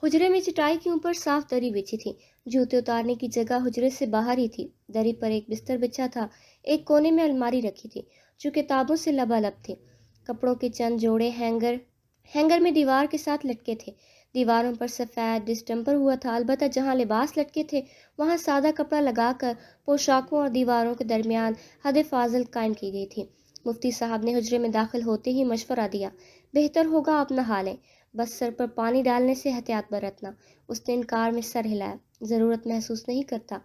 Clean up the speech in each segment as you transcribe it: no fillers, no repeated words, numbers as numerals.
حجرے میں چٹائی کے اوپر صاف دری بچھی تھی. جوتے اتارنے کی جگہ حجرے سے باہر ہی تھی. دری پر ایک بستر بچھا تھا. ایک کونے میں الماری رکھی تھی جو کتابوں سے لبالب تھی. کپڑوں کے چند جوڑے ہینگر میں دیوار کے ساتھ لٹکے تھے. دیواروں پر سفید ڈسٹمپر ہوا تھا. البتہ جہاں لباس لٹکے تھے وہاں سادہ کپڑا لگا کر پوشاکوں اور دیواروں کے درمیان حد فاضل قائم کی گئی تھی. مفتی صاحب نے حجرے میں داخل ہوتے ہی مشورہ دیا. بہتر ہوگا آپ نہا لیں. بس سر پر پانی ڈالنے سے احتیاط برتنا. اس نے انکار میں سر ہلایا. ضرورت محسوس نہیں کرتا.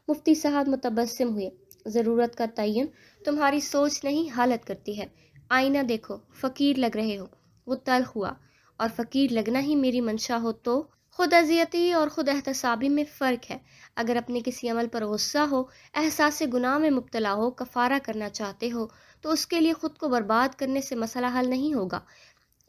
مفتی صاحب متبسم ہوئے. ضرورت کا تعین تمہاری سوچ نہیں حالت کرتی ہے. آئینہ دیکھو، فقیر لگ رہے ہو. وہ تلخ ہوا. اور فقیر لگنا ہی میری منشا ہو تو؟ خود اذیتی اور خود احتسابی میں فرق ہے. اگر اپنے کسی عمل پر غصہ ہو، احساس گناہ میں مبتلا ہو، کفارہ کرنا چاہتے ہو تو اس کے لیے خود کو برباد کرنے سے مسئلہ حل نہیں ہوگا.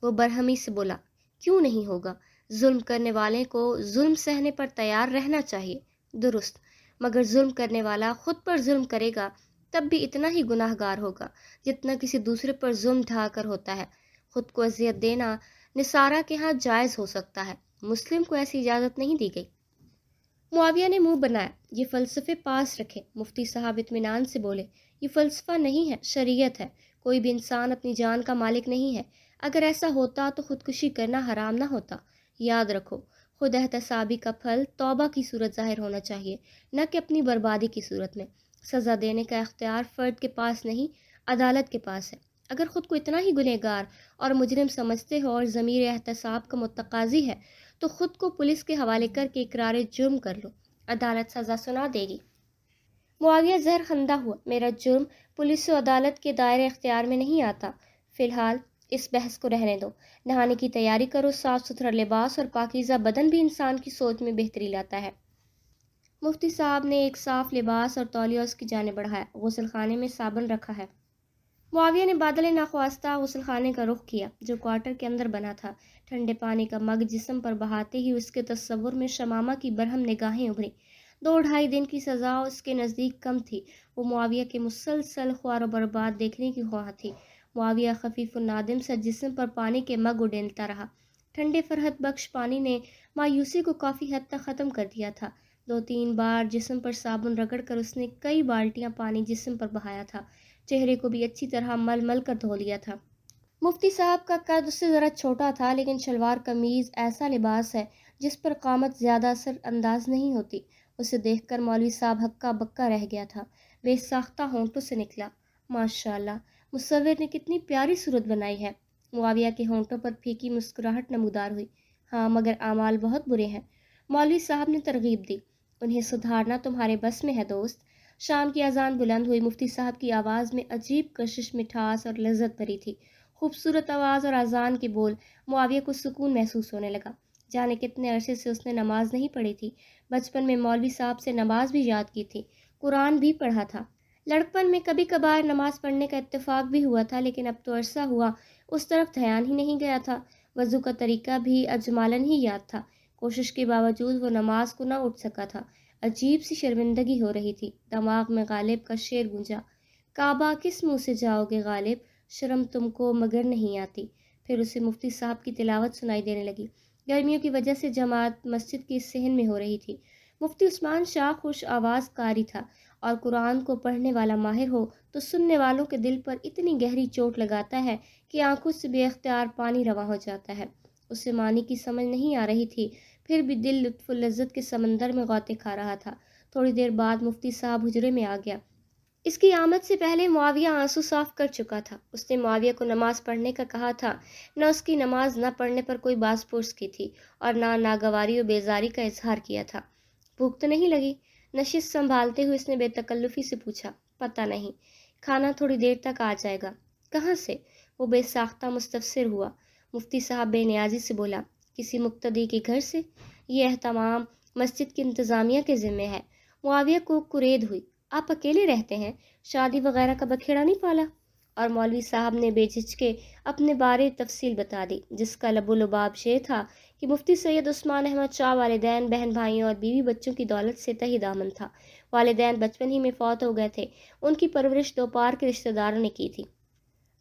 وہ برہمی سے بولا. کیوں نہیں ہوگا؟ ظلم کرنے والے کو ظلم سہنے پر تیار رہنا چاہیے. درست، مگر ظلم کرنے والا خود پر ظلم کرے گا تب بھی اتنا ہی گناہ گار ہوگا جتنا کسی دوسرے پر ظلم ڈھا کر ہوتا ہے. خود کو اذیت دینا نصارہ کے ہاں جائز ہو سکتا ہے، مسلم کو ایسی اجازت نہیں دی گئی. معاویہ نے منہ بنایا. یہ فلسفے پاس رکھے. مفتی صاحب اطمینان سے بولے. یہ فلسفہ نہیں ہے، شریعت ہے. کوئی بھی انسان اپنی جان کا مالک نہیں ہے. اگر ایسا ہوتا تو خودکشی کرنا حرام نہ ہوتا. یاد رکھو، خود احتسابی کا پھل توبہ کی صورت ظاہر ہونا چاہیے، نہ کہ اپنی بربادی کی صورت میں. سزا دینے کا اختیار فرد کے پاس نہیں، عدالت کے پاس ہے. اگر خود کو اتنا ہی گنہگار اور مجرم سمجھتے ہو اور ضمیر احتساب کا متقاضی ہے تو خود کو پولیس کے حوالے کر کے اقرار جرم کر لو. عدالت سزا سنا دے گی. معاویہ زہر خندہ ہوا. میرا جرم پولیس و عدالت کے دائرے اختیار میں نہیں آتا. فی الحال اس بحث کو رہنے دو. نہانے کی تیاری کرو. صاف ستھرا لباس اور پاکیزہ بدن بھی انسان کی سوچ میں بہتری لاتا ہے. مفتی صاحب نے ایک صاف لباس اور تولیہ اس کی جانب بڑھایا. غسل خانے میں صابن رکھا ہے. معاویہ نے بادل ناخواستہ غسل خانے کا رخ کیا جو کوارٹر کے اندر بنا تھا. ٹھنڈے پانی کا مگ جسم پر بہاتے ہی اس کے تصور میں شمامہ کی برہم نگاہیں ابھری. 2-2.5 دن کی سزا اس کے نزدیک کم تھی. وہ معاویہ کے مسلسل خوار و برباد دیکھنے کی خواہاں تھی. معاویہ خفیف النادم سا جسم پر پانی کے مگ اڈیلتا رہا. ٹھنڈے فرحت بخش پانی نے مایوسی کو کافی حد تک ختم کر دیا تھا. 2-3 بار جسم پر صابن رگڑ کر اس نے کئی بالٹیاں پانی جسم پر بہایا تھا. چہرے کو بھی اچھی طرح مل مل کر دھو لیا تھا. مفتی صاحب کا قد اس سے ذرا چھوٹا تھا، لیکن شلوار قمیض ایسا لباس ہے جس پر قامت زیادہ اثر انداز نہیں ہوتی. اسے دیکھ کر مولوی صاحب ہکا بکا رہ گیا تھا. بے ساختہ ہونٹوں سے نکلا. ماشاءاللہ، مصور نے کتنی پیاری صورت بنائی ہے. معاویہ کے ہونٹوں پر پھیکی مسکراہٹ نمودار ہوئی. ہاں، مگر اعمال بہت برے ہیں. مولوی صاحب نے ترغیب دی. انہیں سدھارنا تمہارے بس میں ہے دوست. شام کی اذان بلند ہوئی. مفتی صاحب کی آواز میں عجیب کشش، مٹھاس اور لذت بھری تھی. خوبصورت آواز اور اذان کے بول. معاویہ کو سکون محسوس ہونے لگا. جانے کتنے عرصے سے اس نے نماز نہیں پڑھی تھی. بچپن میں مولوی صاحب سے نماز بھی یاد کی تھی، قرآن بھی پڑھا تھا. لڑکپن میں کبھی کبھار نماز پڑھنے کا اتفاق بھی ہوا تھا، لیکن اب تو عرصہ ہوا اس طرف دھیان ہی نہیں گیا تھا. وضو کا طریقہ بھی اجمالاً ہی یاد تھا. کوشش کے باوجود وہ نماز کو نہ اٹھ سکا تھا. عجیب سی شرمندگی ہو رہی تھی. دماغ میں غالب کا شعر گونجا. کعبہ کس منہ سے جاؤ گے غالب، شرم تم کو مگر نہیں آتی. پھر اسے مفتی صاحب کی تلاوت سنائی دینے لگی. گرمیوں کی وجہ سے جماعت مسجد کی صحن میں ہو رہی تھی. مفتی عثمان شاہ خوش آواز قاری تھا، اور قرآن کو پڑھنے والا ماہر ہو تو سننے والوں کے دل پر اتنی گہری چوٹ لگاتا ہے کہ آنکھوں سے بے اختیار پانی رواں ہو جاتا ہے. اسے معنی کی سمجھ نہیں آ رہی تھی، پھر بھی دل لطف و لذت کے سمندر میں غوطے کھا رہا تھا. تھوڑی دیر بعد مفتی صاحب حجرے میں آ گیا. اس کی آمد سے پہلے معاویہ آنسو صاف کر چکا تھا. اس نے معاویہ کو نماز پڑھنے کا کہا تھا. نہ اس کی نماز نہ پڑھنے پر کوئی باز پرس کی تھی، اور نہ ناگواری و بیزاری کا اظہار کیا تھا. بھوک تو نہیں لگی؟ نشست سنبھالتے ہوئے اس نے بے تکلفی سے پوچھا. پتہ نہیں، کھانا تھوڑی دیر تک آ جائے گا. کہاں سے؟ وہ بے ساختہ مستفسر ہوا. مفتی صاحب بے نیازی سے بولا. کسی مقتدی کے گھر سے. یہ اہتمام مسجد کی انتظامیہ کے ذمے ہے. معاویہ کو کرید ہوئی. آپ اکیلے رہتے ہیں؟ شادی وغیرہ کا بکھیڑا نہیں پالا؟ اور مولوی صاحب نے بے جھجکے اپنے بارے تفصیل بتا دی، جس کا لب و لباب یہ تھا کہ مفتی سید عثمان احمد شاہ والدین، بہن بھائیوں اور بیوی بچوں کی دولت سے تہی دامن تھا. والدین بچپن ہی میں فوت ہو گئے تھے. ان کی پرورش دوپار کے رشتہ داروں نے کی تھی.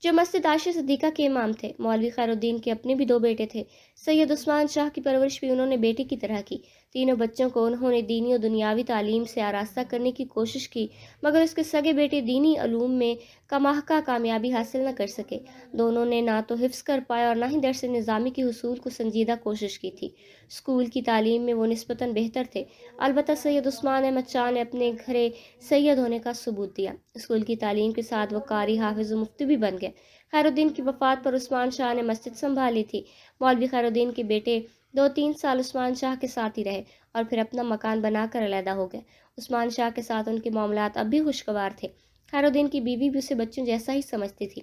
جو مسجد عائشہ صدیقہ کے امام تھے۔ مولوی خیرالدین کے اپنے بھی 2 بیٹے تھے۔ سید عثمان شاہ کی پرورش بھی انہوں نے بیٹی کی طرح کی۔ تینوں بچوں کو انہوں نے دینی و دنیاوی تعلیم سے آراستہ کرنے کی کوشش کی، مگر اس کے سگے بیٹے دینی علوم میں کماحقہ کامیابی حاصل نہ کر سکے۔ دونوں نے نہ تو حفظ کر پایا اور نہ ہی درس نظامی کے حصول کو سنجیدہ کوشش کی تھی۔ اسکول کی تعلیم میں وہ نسبتاً بہتر تھے، البتہ سید عثمان احمد شاہ نے اپنے گھرے سید ہونے کا ثبوت دیا۔ اسکول کی تعلیم کے ساتھ وہ قاری، حافظ و مفتی بھی بن گئے۔ خیرالدین کی وفات پر عثمان شاہ نے مسجد سنبھالی تھی۔ مولوی خیرالدین کے بیٹے 2-3 سال عثمان شاہ کے ساتھ ہی رہے اور پھر اپنا مکان بنا کر علیحدہ ہو گئے۔ عثمان شاہ کے ساتھ ان کے معاملات اب بھی خوشگوار تھے۔ خیرالدین کی بیوی بھی اسے بچوں جیسا ہی سمجھتی تھی۔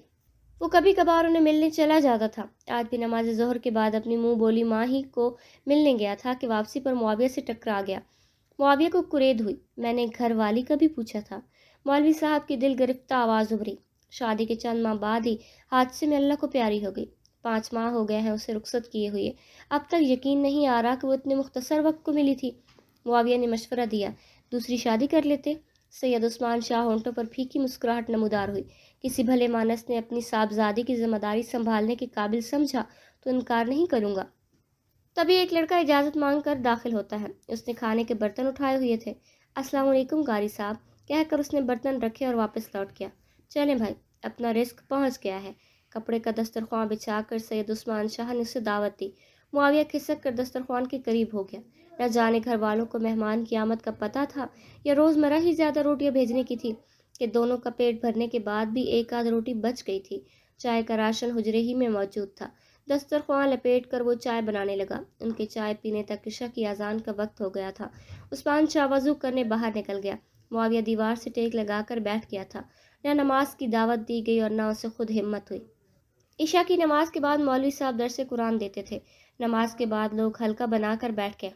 وہ کبھی کبھار انہیں ملنے چلا جاتا تھا۔ آج بھی نماز ظہر کے بعد اپنی منہ بولی ماں ہی کو ملنے گیا تھا کہ واپسی پر معاویہ سے ٹکرا گیا۔ معاویہ کو کرید ہوئی۔ میں نے گھر والی کا بھی پوچھا تھا۔ مولوی صاحب کی دل گرفتہ آواز ابھری۔ شادی کے چند ماہ بعد ہی حادثے میں اللہ کو پیاری ہو گئی۔ 5 ماہ ہو گئے ہیں اسے رخصت کیے ہوئے۔ اب تک یقین نہیں آ رہا کہ وہ اتنے مختصر وقت کو ملی تھی۔ معاویہ نے مشورہ دیا، دوسری شادی کر لیتے۔ سید عثمان شاہ ہونٹوں پر پھیکی مسکراہٹ نمودار ہوئی۔ کسی بھلے مانس نے اپنی صاحبزادی کی ذمہ داری سنبھالنے کے قابل سمجھا تو انکار نہیں کروں گا۔ تبھی ایک لڑکا اجازت مانگ کر داخل ہوتا ہے۔ اس نے کھانے کے برتن اٹھائے ہوئے تھے۔ السلام علیکم قاری صاحب کہہ کر اس نے برتن رکھے اور واپس لوٹ گیا۔ چلیں بھائی، اپنا رزق پہنچ گیا ہے۔ کپڑے کا دسترخوان بچھا کر سید عثمان شاہ نے اسے دعوت دی۔ معاویہ کھسک کر دسترخوان کے قریب ہو گیا۔ نہ جانے گھر والوں کو مہمان کی آمد کا پتہ تھا یا روزمرہ ہی زیادہ روٹیاں بھیجنے کی تھی کہ دونوں کا پیٹ بھرنے کے بعد بھی ایک آدھ روٹی بچ گئی تھی۔ چائے کا راشن حجرے ہی میں موجود تھا۔ دسترخوان لپیٹ کر وہ چائے بنانے لگا۔ ان کے چائے پینے تک عشاء کی اذان کا وقت ہو گیا تھا۔ عثمان شاہ وضو کرنے باہر نکل گیا۔ معاویہ دیوار سے ٹیک لگا کر بیٹھ گیا تھا۔ نہ نماز کی دعوت دی گئی اور نہ اسے خود ہمت ہوئی۔ عشاء کی نماز کے بعد مولوی صاحب درس قرآن دیتے تھے۔ نماز کے بعد لوگ حلقہ بنا کر بیٹھ گئے۔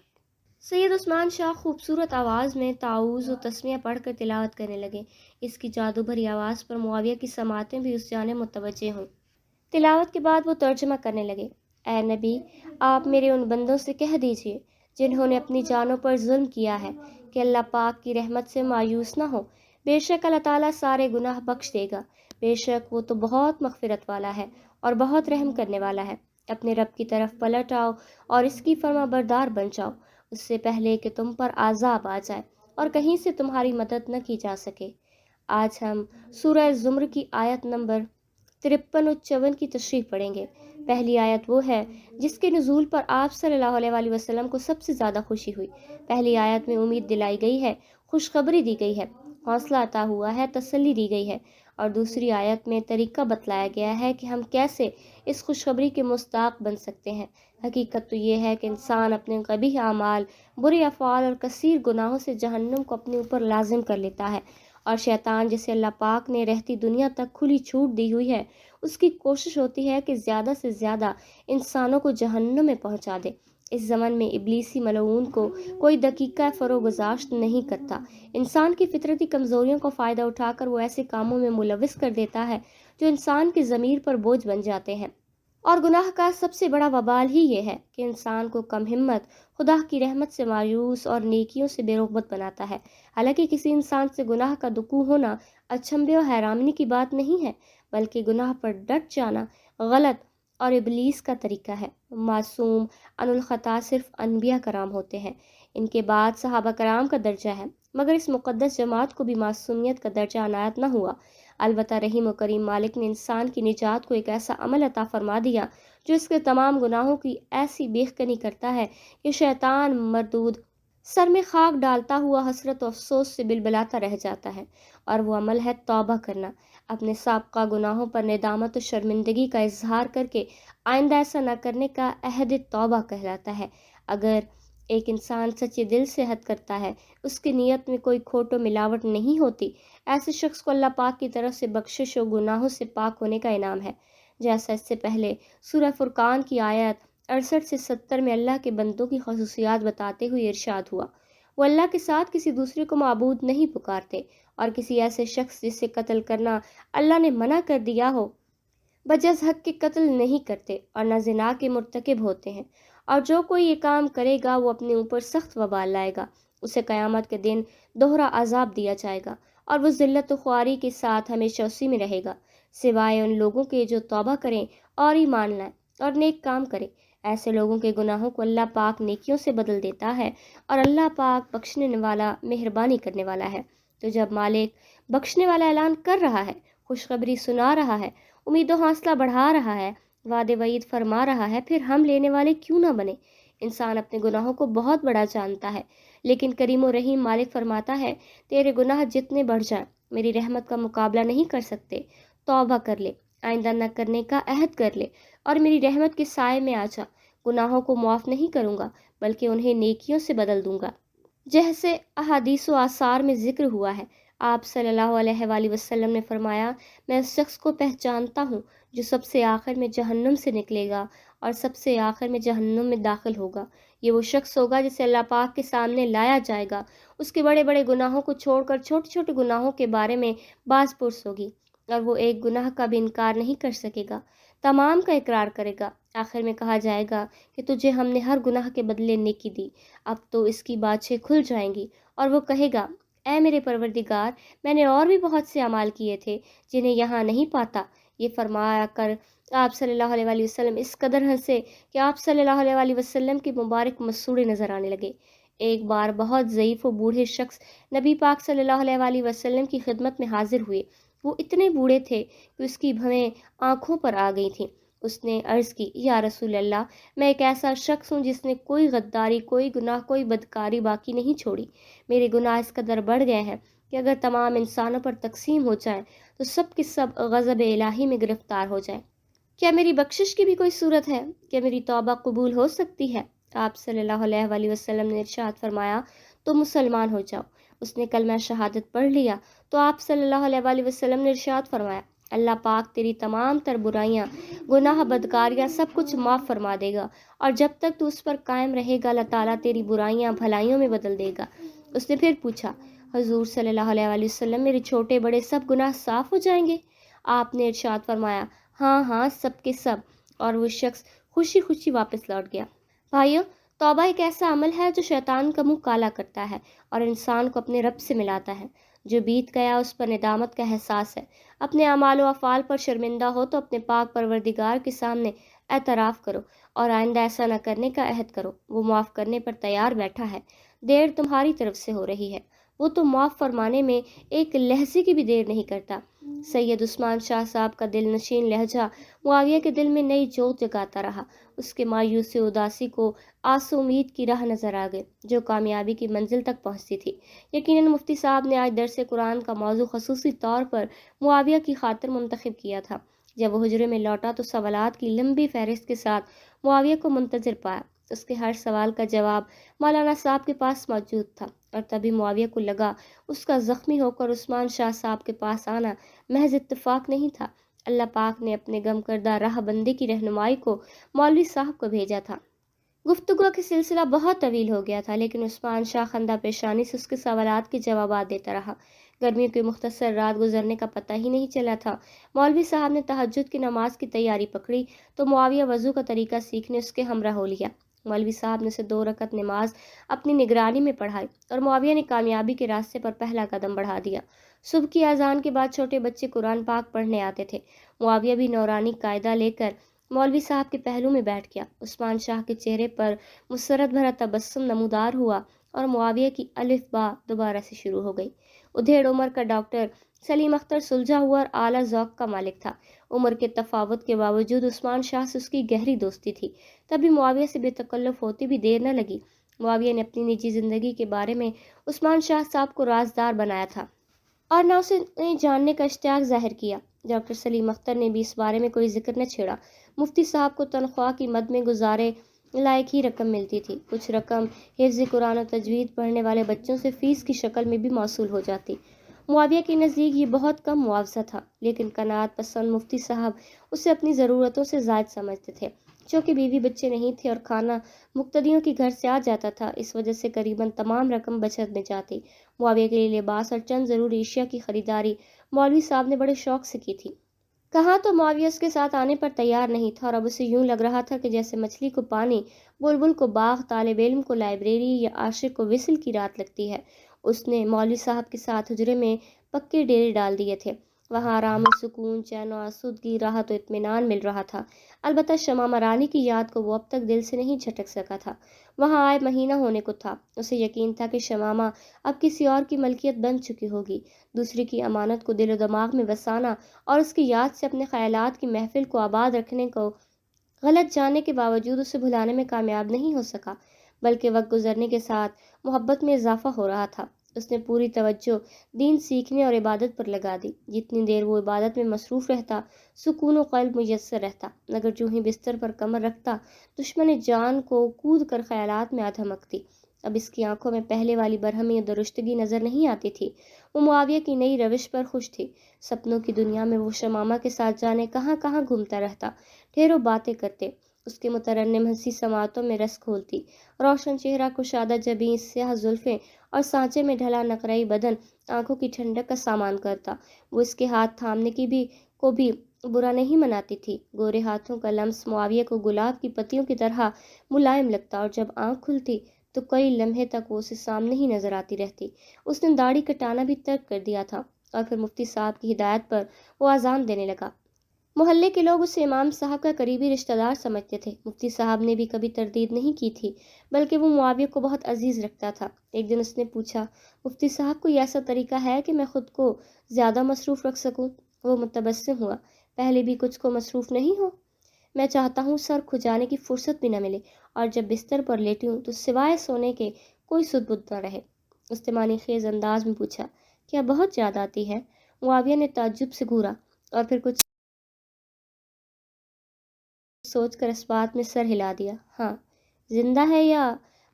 سید عثمان شاہ خوبصورت آواز میں تعوذ و تسمیہ پڑھ کر تلاوت کرنے لگے۔ اس کی جادو بھری آواز پر معاویہ کی سماعتیں بھی اس جانب متوجہ ہوئیں۔ تلاوت کے بعد وہ ترجمہ کرنے لگے۔ اے نبی، آپ میرے ان بندوں سے کہہ دیجئے جنہوں نے اپنی جانوں پر ظلم کیا ہے کہ اللہ پاک کی رحمت سے مایوس نہ ہو۔ بے شک اللہ تعالیٰ سارے گناہ بخش دے گا۔ بے شک وہ تو بہت مغفرت والا ہے اور بہت رحم کرنے والا ہے۔ اپنے رب کی طرف پلٹ آؤ اور اس کی فرما بردار بن جاؤ، اس سے پہلے کہ تم پر عذاب آ جائے اور کہیں سے تمہاری مدد نہ کی جا سکے۔ آج ہم سورہ زمر کی آیت نمبر 53 و 54 کی تشریح پڑھیں گے۔ پہلی آیت وہ ہے جس کے نزول پر آپ صلی اللہ علیہ وآلہ وسلم کو سب سے زیادہ خوشی ہوئی۔ پہلی آیت میں امید دلائی گئی ہے، خوشخبری دی گئی ہے، حوصلہ عطا ہوا ہے، تسلی دی گئی ہے، اور دوسری آیت میں طریقہ بتلایا گیا ہے کہ ہم کیسے اس خوشخبری کے مستحق بن سکتے ہیں۔ حقیقت تو یہ ہے کہ انسان اپنے قبیح اعمال، برے افعال اور کثیر گناہوں سے جہنم کو اپنے اوپر لازم کر لیتا ہے، اور شیطان جسے اللہ پاک نے رہتی دنیا تک کھلی چھوٹ دی ہوئی ہے، اس کی کوشش ہوتی ہے کہ زیادہ سے زیادہ انسانوں کو جہنم میں پہنچا دے۔ اس زمن میں ابلیسی ملعون کو کوئی دقیقہ فروگزاشت نہیں کرتا۔ انسان کی فطرتی کمزوریوں کو فائدہ اٹھا کر وہ ایسے کاموں میں ملوث کر دیتا ہے جو انسان کی ضمیر پر بوجھ بن جاتے ہیں، اور گناہ کا سب سے بڑا وبال ہی یہ ہے کہ انسان کو کم ہمت، خدا کی رحمت سے مایوس اور نیکیوں سے بے رغبت بناتا ہے۔ حالانکہ کسی انسان سے گناہ کا دکو ہونا اچنبھے و حیرانی کی بات نہیں ہے، بلکہ گناہ پر ڈٹ جانا غلط اور ابلیس کا طریقہ ہے۔ معصوم عن الخطا صرف انبیاء کرام ہوتے ہیں، ان کے بعد صحابہ کرام کا درجہ ہے، مگر اس مقدس جماعت کو بھی معصومیت کا درجہ عنایت نہ ہوا۔ البتہ رحیم و کریم مالک نے انسان کی نجات کو ایک ایسا عمل عطا فرما دیا جو اس کے تمام گناہوں کی ایسی بیخکنی کرتا ہے کہ شیطان مردود سر میں خاک ڈالتا ہوا حسرت و افسوس سے بلبلاتا رہ جاتا ہے، اور وہ عمل ہے توبہ کرنا، اپنے سابقہ گناہوں پر ندامت و شرمندگی کا اظہار کر کے آئندہ ایسا نہ کرنے کا عہد توبہ کہلاتا ہے۔ اگر ایک انسان سچے دل سے عہد کرتا ہے، اس کی نیت میں کوئی کھوٹ و ملاوٹ نہیں ہوتی، ایسے شخص کو اللہ پاک کی طرف سے بخشش و گناہوں سے پاک ہونے کا انعام ہے، جیسا اس سے پہلے سورہ فرقان کی آیت 68 سے 70 میں اللہ کے بندوں کی خصوصیات بتاتے ہوئے ارشاد ہوا۔ وہ اللہ کے ساتھ کسی دوسرے کو معبود نہیں پکارتے، اور کسی ایسے شخص جسے قتل کرنا اللہ نے منع کر دیا ہو بجز حق کے قتل نہیں کرتے، اور نہ زنا کے مرتکب ہوتے ہیں، اور جو کوئی یہ کام کرے گا وہ اپنے اوپر سخت وبال لائے گا، اسے قیامت کے دن دوہرا عذاب دیا جائے گا، اور وہ ذلت و خواری کے ساتھ ہمیشہ اسی میں رہے گا۔ سوائے ان لوگوں کے جو توبہ کریں اور ایمان لائیں اور نیک کام کریں۔ ایسے لوگوں کے گناہوں کو اللہ پاک نیکیوں سے بدل دیتا ہے اور اللہ پاک بخشنے والا، مہربانی کرنے والا ہے۔ تو جب مالک بخشنے والا اعلان کر رہا ہے، خوشخبری سنا رہا ہے، امید و حوصلہ بڑھا رہا ہے، وعدے وعید فرما رہا ہے، پھر ہم لینے والے کیوں نہ بنے؟ انسان اپنے گناہوں کو بہت بڑا جانتا ہے، لیکن کریم و رحیم مالک فرماتا ہے تیرے گناہ جتنے بڑھ جائیں میری رحمت کا مقابلہ نہیں کر سکتے۔ توبہ کر لے، آئندہ نہ کرنے کا عہد کر لے اور میری رحمت کے سائے میں آ جا۔ گناہوں کو معاف نہیں کروں گا بلکہ انہیں نیکیوں سے بدل دوں گا۔ جیسے احادیث و آثار میں ذکر ہوا ہے، آپ صلی اللہ علیہ وآلہ وسلم نے فرمایا، میں اس شخص کو پہچانتا ہوں جو سب سے آخر میں جہنم سے نکلے گا اور سب سے آخر میں جہنم میں داخل ہوگا۔ یہ وہ شخص ہوگا جسے اللہ پاک کے سامنے لایا جائے گا، اس کے بڑے بڑے گناہوں کو چھوڑ کر چھوٹے چھوٹے گناہوں کے بارے میں باز پرس ہوگی، اور وہ ایک گناہ کا بھی انکار نہیں کر سکے گا، تمام کا اقرار کرے گا۔ آخر میں کہا جائے گا کہ تجھے ہم نے ہر گناہ کے بدلے نیکی دی، اب تو اس کی باتیں کھل جائیں گی، اور وہ کہے گا، اے میرے پروردگار، میں نے اور بھی بہت سے اعمال کیے تھے جنہیں یہاں نہیں پاتا۔ یہ فرمایا کر آپ صلی اللہ علیہ وآلہ وسلم اس قدر ہنسے کہ آپ صلی اللہ علیہ وآلہ وسلم کی مبارک مسوڑے نظر آنے لگے۔ ایک بار بہت ضعیف و بوڑھے شخص نبی پاک صلی اللہ علیہ وآلہ وسلم کی خدمت میں حاضر ہوئے۔ وہ اتنے بوڑھے تھے کہ اس کی بھویں آنکھوں پر آ گئی تھیں۔ اس نے عرض کی، یا رسول اللہ، میں ایک ایسا شخص ہوں جس نے کوئی غداری، کوئی گناہ، کوئی بدکاری باقی نہیں چھوڑی۔ میرے گناہ اس قدر بڑھ گئے ہیں کہ اگر تمام انسانوں پر تقسیم ہو جائیں تو سب کے سب غضب الہی میں گرفتار ہو جائیں۔ کیا میری بخشش کی بھی کوئی صورت ہے؟ کیا میری توبہ قبول ہو سکتی ہے؟ آپ صلی اللہ علیہ وآلہ وسلم نے ارشاد فرمایا، تو مسلمان ہو جاؤ۔ اس نے کلمہ شہادت پڑھ لیا تو آپ صلی اللہ علیہ وآلہ وسلم نے ارشاد فرمایا، اللہ پاک تیری تمام تر برائیاں، گناہ، بدکاریاں سب کچھ معاف فرما دے گا، اور جب تک تو اس پر قائم رہے گا اللہ تعالیٰ تیری برائیاں بھلائیوں میں بدل دے گا۔ اس نے پھر پوچھا، حضور صلی اللہ علیہ وآلہ وسلم، میرے چھوٹے بڑے سب گناہ صاف ہو جائیں گے؟ آپ نے ارشاد فرمایا، ہاں ہاں، سب کے سب، اور وہ شخص خوشی خوشی واپس لوٹ گیا۔ بھائیو، توبہ ایک ایسا عمل ہے جو شیطان کا منہ کالا کرتا ہے اور انسان کو اپنے رب سے ملاتا ہے۔ جو بیت گیا اس پر ندامت کا احساس ہے۔ اپنے اعمال و افعال پر شرمندہ ہو تو اپنے پاک پروردگار کے سامنے اعتراف کرو اور آئندہ ایسا نہ کرنے کا عہد کرو۔ وہ معاف کرنے پر تیار بیٹھا ہے، دیر تمہاری طرف سے ہو رہی ہے، وہ تو معاف فرمانے میں ایک لہجے کی بھی دیر نہیں کرتا۔ سید عثمان شاہ صاحب کا دل نشین لہجہ معاویہ کے دل میں نئی جوت جگاتا رہا۔ اس کے مایوسی اداسی کو آس و امید کی راہ نظر آ گئے جو کامیابی کی منزل تک پہنچتی تھی۔ یقیناً مفتی صاحب نے آج درس قرآن کا موضوع خصوصی طور پر معاویہ کی خاطر منتخب کیا تھا۔ جب وہ حجرے میں لوٹا تو سوالات کی لمبی فہرست کے ساتھ معاویہ کو منتظر پایا۔ اس کے ہر سوال کا جواب مولانا صاحب کے پاس موجود تھا، اور تبھی معاویہ کو لگا اس کا زخمی ہو کر عثمان شاہ صاحب کے پاس آنا محض اتفاق نہیں تھا، اللہ پاک نے اپنے غم کردہ راہ بندی کی رہنمائی کو مولوی صاحب کو بھیجا تھا۔ گفتگو کا سلسلہ بہت طویل ہو گیا تھا، لیکن عثمان شاہ خندہ پیشانی سے اس کے سوالات کے جوابات دیتا رہا۔ گرمیوں کی مختصر رات گزرنے کا پتہ ہی نہیں چلا تھا۔ مولوی صاحب نے تہجد کی نماز کی تیاری پکڑی تو معاویہ وضو کا طریقہ سیکھنے اس کے ہمراہ ہو لیا۔ مولوی صاحب نے اسے 2 رکعت نماز اپنی نگرانی میں پڑھائی اور معاویہ نے کامیابی کے راستے پر پہلا قدم بڑھا دیا۔ صبح کی اذان کے بعد چھوٹے بچے قرآن پاک پڑھنے آتے تھے۔ معاویہ بھی نورانی قاعدہ لے کر مولوی صاحب کے پہلو میں بیٹھ گیا۔ عثمان شاہ کے چہرے پر مسرت بھرا تبسم نمودار ہوا اور معاویہ کی الف با دوبارہ سے شروع ہو گئی۔ ادھیڑ عمر کا ڈاکٹر سلیم اختر سلجھا ہوا اور اعلیٰ ذوق کا مالک تھا۔ عمر کے تفاوت کے باوجود عثمان شاہ سے اس کی گہری دوستی تھی۔ تبھی معاویہ سے بے تکلف ہوتی بھی دیر نہ لگی۔ معاویہ نے اپنی نجی زندگی کے بارے میں عثمان شاہ صاحب کو رازدار بنایا تھا اور نہ اسے جاننے کا اشتیاق ظاہر کیا۔ ڈاکٹر سلیم اختر نے بھی اس بارے میں کوئی ذکر نہ چھیڑا۔ مفتی صاحب کو تنخواہ کی مد میں گزارے لائق ہی رقم ملتی تھی۔ کچھ رقم حفظ قرآن و تجوید پڑھنے والے بچوں سے فیس کی شکل میں بھی موصول ہو جاتی۔ معاویہ کے نزدیک یہ بہت کم معاوضہ تھا، لیکن قناعت پسند مفتی صاحب اسے اپنی ضرورتوں سے زائد سمجھتے تھے۔ چونکہ بیوی بچے نہیں تھے اور کھانا مقتدیوں کے گھر سے آ جاتا تھا، اس وجہ سے قریباً تمام رقم بچت میں جاتی۔ معاویہ کے لیے لباس اور چند ضروری اشیاء کی خریداری مولوی صاحب نے بڑے شوق سے کی تھی۔ کہاں تو معاویہ اس کے ساتھ آنے پر تیار نہیں تھا، اور اب اسے یوں لگ رہا تھا کہ جیسے مچھلی کو پانی، بلبل کو باغ، طالب علم کو لائبریری یا عاشق کو وصل کی رات لگتی ہے۔ اس نے مولوی صاحب کے ساتھ حجرے میں پکے ڈیرے ڈال دیے تھے وہاں آرام و سکون، چین و آسودگی، راحت و اطمینان مل رہا تھا۔ البتہ شمامہ رانی کی یاد کو وہ اب تک دل سے نہیں جھٹک سکا تھا۔ وہاں آئے مہینہ ہونے کو تھا، اسے یقین تھا کہ شمامہ اب کسی اور کی ملکیت بن چکی ہوگی۔ دوسری کی امانت کو دل و دماغ میں بسانا اور اس کی یاد سے اپنے خیالات کی محفل کو آباد رکھنے کو غلط جاننے کے باوجود اسے بھلانے میں کامیاب نہیں ہو سکا، بلکہ وقت گزرنے کے ساتھ محبت میں اضافہ ہو رہا تھا۔ اس نے پوری توجہ دین سیکھنے اور عبادت پر لگا دی۔ جتنی دیر وہ عبادت میں مصروف رہتا، سکون و قلب میسر رہتا، مگر جو ہی بستر پر کمر رکھتا، دشمن جان کو کود کر خیالات میں آ دھمکتی۔ اب اس کی آنکھوں میں پہلے والی برہمی و درشتگی نظر نہیں آتی تھی۔ وہ معاویہ کی نئی روش پر خوش تھی۔ سپنوں کی دنیا میں وہ شمامہ کے ساتھ جانے کہاں کہاں گھومتا رہتا، ڈھیروں باتیں کرتے، اس کے مترنم ہنسی سماعتوں میں رس کھولتی۔ روشن چہرہ، کشادہ جبین، سیاہ زلفیں اور سانچے میں ڈھلا نقرئی بدن آنکھوں کی ٹھنڈک کا سامان کرتا۔ وہ اس کے ہاتھ تھامنے کو بھی برا نہیں مناتی تھی۔ گورے ہاتھوں کا لمس معاویہ کو گلاب کی پتیوں کی طرح ملائم لگتا، اور جب آنکھ کھلتی تو کئی لمحے تک وہ اسے سامنے ہی نظر آتی رہتی۔ اس نے داڑھی کٹانا بھی ترک کر دیا تھا، اور پھر مفتی صاحب کی ہدایت پر وہ اذان دینے لگا۔ محلے کے لوگ اسے امام صاحب کا قریبی رشتہ دار سمجھتے تھے۔ مفتی صاحب نے بھی کبھی تردید نہیں کی تھی، بلکہ وہ معاویہ کو بہت عزیز رکھتا تھا۔ ایک دن اس نے پوچھا، مفتی صاحب کوئی ایسا طریقہ ہے کہ میں خود کو زیادہ مصروف رکھ سکوں؟ وہ متبسم ہوا، پہلے بھی کچھ کو مصروف نہیں ہو؟ میں چاہتا ہوں سر کھجانے کی فرصت بھی نہ ملے، اور جب بستر پر لیٹی ہوں تو سوائے سونے کے کوئی سد بد نہ رہے۔ اس نے معنی خیز انداز میں پوچھا، کیا بہت یاد آتی ہے؟ معاویہ نے تعجب سے گھورا اور پھر کچھ سوچ کر اس بات میں سر ہلا دیا۔ ہاں، زندہ ہے یا؟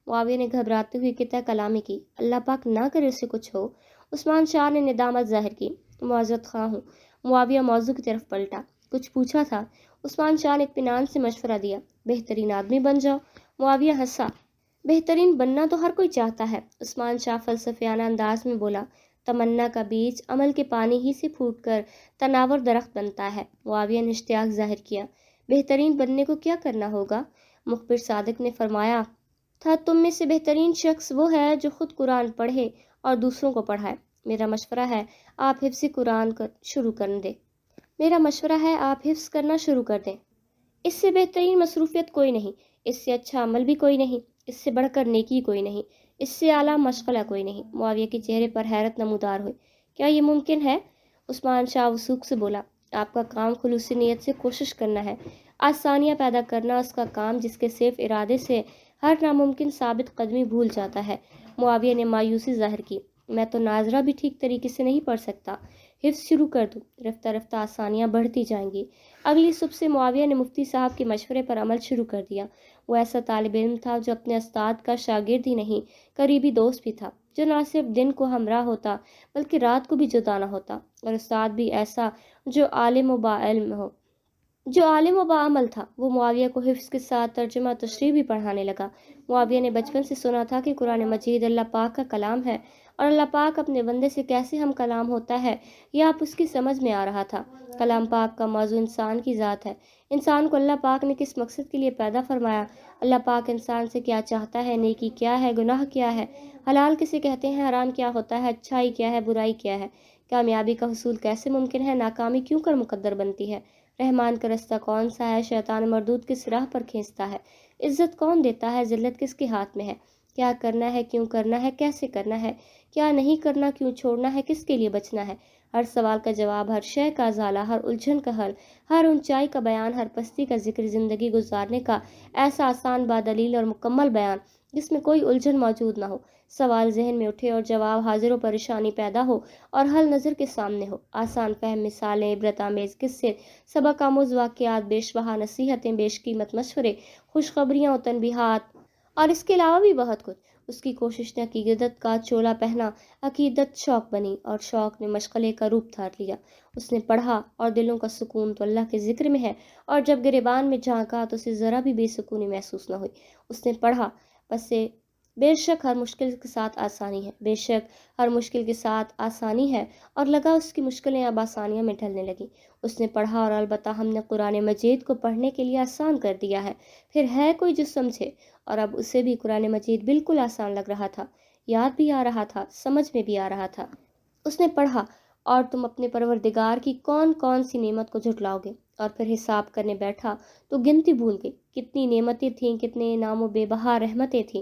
معاویہ نے گھبراتے ہوئے قطع کلامی کی۔ اللہ پاک نہ کرے اسے کچھ ہو۔ عثمان شاہ نے ندامت ظاہر کی۔ معذرت خواہ ہوں۔ معاویہ موضوع کی طرف پلٹا۔ کچھ پوچھا تھا؟ عثمان شاہ نے اطمینان سے مشورہ دیا۔ بہترین آدمی بن جاؤ۔ معاویہ ہنسا۔ بہترین بننا تو ہر کوئی چاہتا ہے، عثمان شاہ فلسفیانہ انداز میں بولا۔ تمنا کا بیج عمل کے پانی ہی سے پھوٹ کر تناور درخت بنتا ہے۔ معاویہ نے اشتیاق ظاہر کیا۔ بہترین بننے کو کیا کرنا ہوگا؟ مخبر صادق نے فرمایا تھا، تم میں سے بہترین شخص وہ ہے جو خود قرآن پڑھے اور دوسروں کو پڑھائے۔ میرا مشورہ ہے آپ حفظ قرآن شروع کر دیں۔ اس سے بہترین مصروفیت کوئی نہیں، اس سے اچھا عمل بھی کوئی نہیں، اس سے بڑھ کر نیکی کوئی نہیں، اس سے اعلیٰ مشغلہ کوئی نہیں۔ معاویہ کے چہرے پر حیرت نمودار ہوئی۔ کیا یہ ممکن ہے؟ عثمان شاہ وثوق سے بولا، آپ کا کام خلوصی نیت سے کوشش کرنا ہے، آسانیاں پیدا کرنا اس کا کام جس کے صرف ارادے سے ہر ناممکن ثابت قدمی بھول جاتا ہے۔ معاویہ نے مایوسی ظاہر کی۔ میں تو ناظرہ بھی ٹھیک طریقے سے نہیں پڑھ سکتا، حفظ شروع کر دوں، رفتہ رفتہ آسانیاں بڑھتی جائیں گی۔ اگلی صبح سے معاویہ نے مفتی صاحب کے مشورے پر عمل شروع کر دیا۔ وہ ایسا طالب علم تھا جو اپنے استاد کا شاگرد ہی نہیں، قریبی دوست بھی تھا، جو نہ صرف دن کو ہمراہ ہوتا بلکہ رات کو بھی جدا نہ ہوتا، اور استاد بھی ایسا جو عالم و باعمل تھا۔ وہ معاویہ کو حفظ کے ساتھ ترجمہ تشریح بھی پڑھانے لگا۔ معاویہ نے بچپن سے سنا تھا کہ قرآن مجید اللہ پاک کا کلام ہے، اور اللہ پاک اپنے بندے سے کیسے ہم کلام ہوتا ہے یہ اب اس کی سمجھ میں آ رہا تھا۔ کلام پاک کا موضوع انسان کی ذات ہے، انسان کو اللہ پاک نے کس مقصد کے لیے پیدا فرمایا، اللہ پاک انسان سے کیا چاہتا ہے، نیکی کیا ہے، گناہ کیا ہے، حلال کسے کہتے ہیں، حرام کیا ہوتا ہے، اچھائی کیا ہے، برائی کیا ہے، کامیابی کا حصول کیسے ممکن ہے، ناکامی کیوں کر مقدر بنتی ہے، رحمان کا رستہ کون سا ہے، شیطان مردود کس راہ پر کھینچتا ہے، عزت کون دیتا ہے، ذلت کس کے ہاتھ میں ہے، کیا کرنا ہے، کیوں کرنا ہے، کیسے کرنا ہے، کیا نہیں کرنا، کیوں چھوڑنا ہے، کس کے لیے بچنا ہے، ہر سوال کا جواب، ہر شے کا ازالہ، ہر الجھن کا حل، ہر اونچائی کا بیان، ہر پستی کا ذکر، زندگی گزارنے کا ایسا آسان بادلیل اور مکمل بیان جس میں کوئی الجھن موجود نہ ہو، سوال ذہن میں اٹھے اور جواب حاضر و پریشانی پیدا ہو اور حل نظر کے سامنے ہو، آسان فہم مثالیں، عبرت آمیز قصے، سبق آموز واقعات، بیش بہا نصیحتیں، بیش قیمت مشورے، خوشخبریاں و تنبیہات، اور اس کے علاوہ بھی بہت کچھ۔ اس کی کوشش نے عقیدت کا چولا پہنا، عقیدت شوق بنی، اور شوق نے مشغلے کا روپ دھار لیا۔ اس نے پڑھا، اور دلوں کا سکون تو اللہ کے ذکر میں ہے، اور جب گریبان میں جھانکا تو اسے ذرا بھی بے سکونی محسوس نہ ہوئی۔ اس نے پڑھا، بس بے شک ہر مشکل کے ساتھ آسانی ہے، بے شک ہر مشکل کے ساتھ آسانی ہے، اور لگا اس کی مشکلیں اب آسانیوں میں ڈھلنے لگیں۔ اس نے پڑھا، اور البتہ ہم نے قرآن مجید کو پڑھنے کے لیے آسان کر دیا ہے، پھر ہے کوئی جو سمجھے، اور اب اسے بھی قرآن مجید بالکل آسان لگ رہا تھا، یاد بھی آ رہا تھا، سمجھ میں بھی آ رہا تھا۔ اس نے پڑھا، اور تم اپنے پروردگار کی کون کون سی نعمت کو جھٹلاؤ گے؟ اور پھر حساب کرنے بیٹھا تو گنتی بھول گئی، کتنی نعمتیں تھیں، کتنے انعام و بے بہا رحمتیں تھیں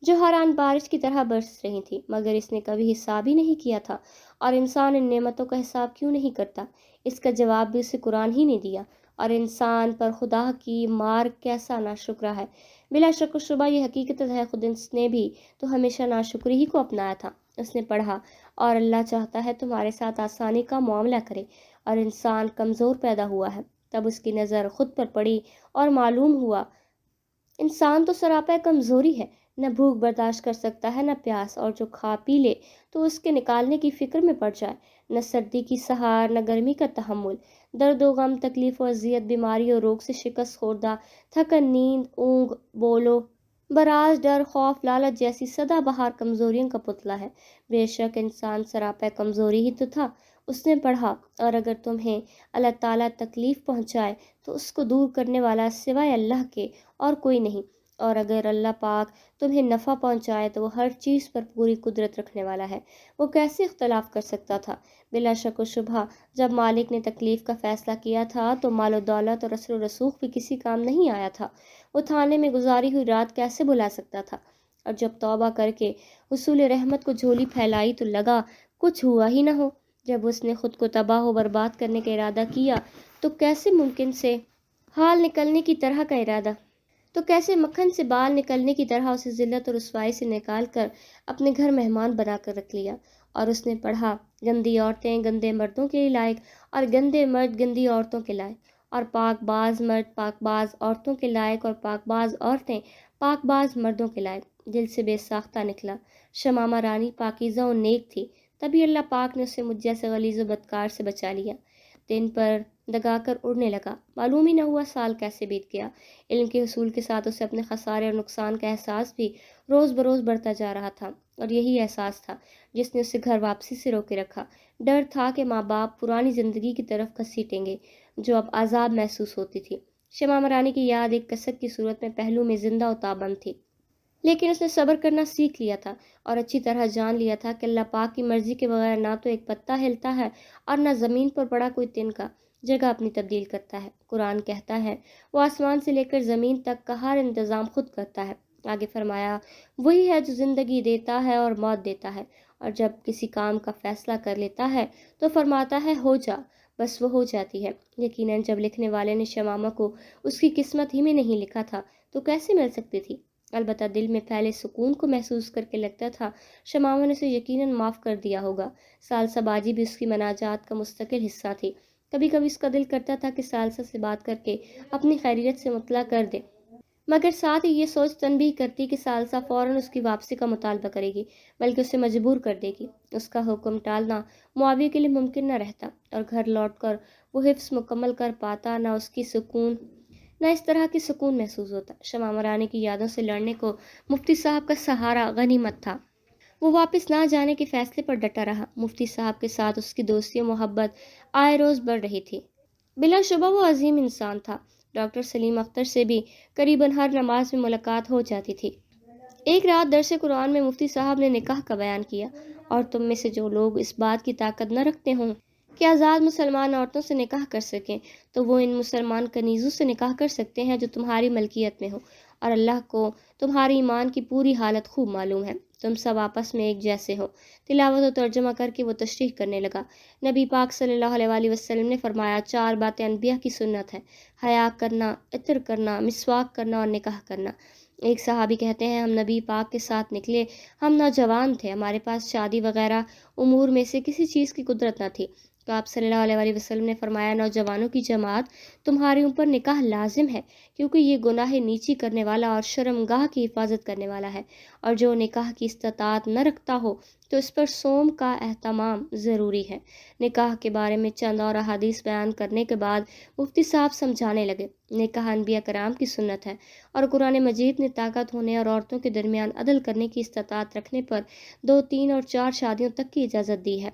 جو ہر آن بارش کی طرح برس رہی تھیں، مگر اس نے کبھی حساب ہی نہیں کیا تھا۔ اور انسان ان نعمتوں کا حساب کیوں نہیں کرتا؟ اس کا جواب بھی اسے قرآن ہی نے دیا۔ اور انسان پر خدا کی مار کیسا ناشکرا ہے! بلا شک و شبہ یہ حقیقت ہے، خود اس نے بھی تو ہمیشہ ناشکری ہی کو اپنایا تھا۔ اس نے پڑھا، اور اللہ چاہتا ہے تمہارے ساتھ آسانی کا معاملہ کرے، اور انسان کمزور پیدا ہوا ہے۔ تب اس کی نظر خود پر پڑی اور معلوم ہوا انسان تو سراپا کمزوری ہے، نہ بھوک برداشت کر سکتا ہے نہ پیاس، اور جو کھا پی لے تو اس کے نکالنے کی فکر میں پڑ جائے، نہ سردی کی سہار نہ گرمی کا تحمل، درد و غم، تکلیف و اذیت، بیماری اور روگ سے شکست خوردہ، تھکن، نیند، اونگ، بولو براز، ڈر، خوف، لالچ جیسی سدا بہار کمزوریوں کا پتلا ہے۔ بے شک انسان سراپا کمزوری ہی تو تھا۔ اس نے پڑھا، اور اگر تمہیں اللہ تعالیٰ تکلیف پہنچائے تو اس کو دور کرنے والا سوائے اللہ کے اور کوئی نہیں، اور اگر اللہ پاک تمہیں نفع پہنچائے تو وہ ہر چیز پر پوری قدرت رکھنے والا ہے، وہ کیسے اختلاف کر سکتا تھا؟ بلا شک و شبہ جب مالک نے تکلیف کا فیصلہ کیا تھا تو مال و دولت اور اثر و رسوخ بھی کسی کام نہیں آیا تھا۔ وہ تھانے میں گزاری ہوئی رات کیسے بلا سکتا تھا؟ اور جب توبہ کر کے حصول رحمت کو جھولی پھیلائی تو لگا کچھ ہوا ہی نہ ہو۔ جب اس نے خود کو تباہ و برباد کرنے کا ارادہ کیا تو کیسے ممکن سے حال نکلنے کی طرح کا ارادہ، تو کیسے مکھن سے بال نکلنے کی طرح اسے ذلت اور رسوائی سے نکال کر اپنے گھر مہمان بنا کر رکھ لیا۔ اور اس نے پڑھا، گندی عورتیں گندے مردوں کے لائق، اور گندے مرد گندی عورتوں کے لائق، اور پاک باز مرد پاک باز عورتوں کے لائق، اور پاک باز عورتیں پاک باز مردوں کے لائق۔ دل سے بے ساختہ نکلا۔ شمامہ رانی پاکیزہ و نیک تھی، تبھی اللہ پاک نے اسے مجھ جیسے غلیظ و بدکار سے بچا لیا۔ دن پر دگا کر اڑنے لگا، معلوم ہی نہ ہوا سال کیسے بیت گیا۔ علم کے حصول کے ساتھ اسے اپنے خسارے اور نقصان کا احساس بھی روز بروز بڑھتا جا رہا تھا، اور یہی احساس تھا جس نے اسے گھر واپسی سے روکے رکھا۔ ڈر تھا کہ ماں باپ پرانی زندگی کی طرف گھسیٹیں گے جو اب عذاب محسوس ہوتی تھی۔ شمامہ رانی کی یاد ایک کسک کی صورت میں پہلو میں زندہ و تابند تھی، لیکن اس نے صبر کرنا سیکھ لیا تھا اور اچھی طرح جان لیا تھا کہ اللہ پاک کی مرضی کے بغیر نہ تو ایک پتا ہلتا ہے اور نہ زمین پر پڑا کوئی تنکا جگہ اپنی تبدیل کرتا ہے۔ قرآن کہتا ہے وہ آسمان سے لے کر زمین تک کا ہر انتظام خود کرتا ہے۔ آگے فرمایا وہی ہے جو زندگی دیتا ہے اور موت دیتا ہے، اور جب کسی کام کا فیصلہ کر لیتا ہے تو فرماتا ہے ہو جا، بس وہ ہو جاتی ہے۔ یقیناً جب لکھنے والے نے شمامہ کو اس کی قسمت ہی میں نہیں لکھا تھا تو کیسے مل سکتی تھی؟ البتہ دل میں پھیلے سکون کو محسوس کر کے لگتا تھا شمامہ نے اسے یقیناً معاف کر دیا ہوگا۔ ثالثہ باجی بھی اس کی مناجات کا مستقل حصہ تھی۔ کبھی کبھی اس کا دل کرتا تھا کہ ثالثہ سے بات کر کے اپنی خیریت سے مطلع کر دے، مگر ساتھ ہی یہ سوچ تنبیہ کرتی کہ ثالثہ فوراً اس کی واپسی کا مطالبہ کرے گی، بلکہ اسے مجبور کر دے گی۔ اس کا حکم ٹالنا معاویہ کے لیے ممکن نہ رہتا، اور گھر لوٹ کر وہ حفظ مکمل کر پاتا، نہ اس طرح کی سکون محسوس ہوتا۔ شمامہ رانی کی یادوں سے لڑنے کو مفتی صاحب کا سہارا غنیمت تھا۔ وہ واپس نہ جانے کے فیصلے پر ڈٹا رہا۔ مفتی صاحب کے ساتھ اس کی دوستی و محبت آئے روز بڑھ رہی تھی۔ بلا شبہ وہ عظیم انسان تھا۔ ڈاکٹر سلیم اختر سے بھی قریباً ہر نماز میں ملاقات ہو جاتی تھی۔ ایک رات درس قرآن میں مفتی صاحب نے نکاح کا بیان کیا، اور تم میں سے جو لوگ اس بات کی طاقت نہ رکھتے ہوں کہ آزاد مسلمان عورتوں سے نکاح کر سکیں تو وہ ان مسلمان کنیزوں سے نکاح کر سکتے ہیں جو تمہاری ملکیت میں ہو، اور اللہ کو تمہاری ایمان کی پوری حالت خوب معلوم ہے، تم سب آپس میں ایک جیسے ہو۔ تلاوت و ترجمہ کر کے وہ تشریح کرنے لگا۔ نبی پاک صلی اللہ علیہ وسلم نے فرمایا 4 باتیں انبیاء کی سنت ہے: حیا کرنا، عطر کرنا، مسواک کرنا اور نکاح کرنا۔ ایک صحابی کہتے ہیں ہم نبی پاک کے ساتھ نکلے، ہم نوجوان تھے، ہمارے پاس شادی وغیرہ امور میں سے کسی چیز کی قدرت نہ تھی، تو آپ صلی اللہ علیہ وسلم نے فرمایا نوجوانوں کی جماعت تمہارے اوپر نکاح لازم ہے، کیونکہ یہ گناہ نیچی کرنے والا اور شرمگاہ کی حفاظت کرنے والا ہے، اور جو نکاح کی استطاعت نہ رکھتا ہو تو اس پر صوم کا اہتمام ضروری ہے۔ نکاح کے بارے میں چند اور احادیث بیان کرنے کے بعد مفتی صاحب سمجھانے لگے نکاح انبیاء کرام کی سنت ہے، اور قرآن مجید نے طاقت ہونے اور عورتوں کے درمیان عدل کرنے کی استطاعت رکھنے پر 2، 3 اور 4 شادیوں تک کی اجازت دی ہے۔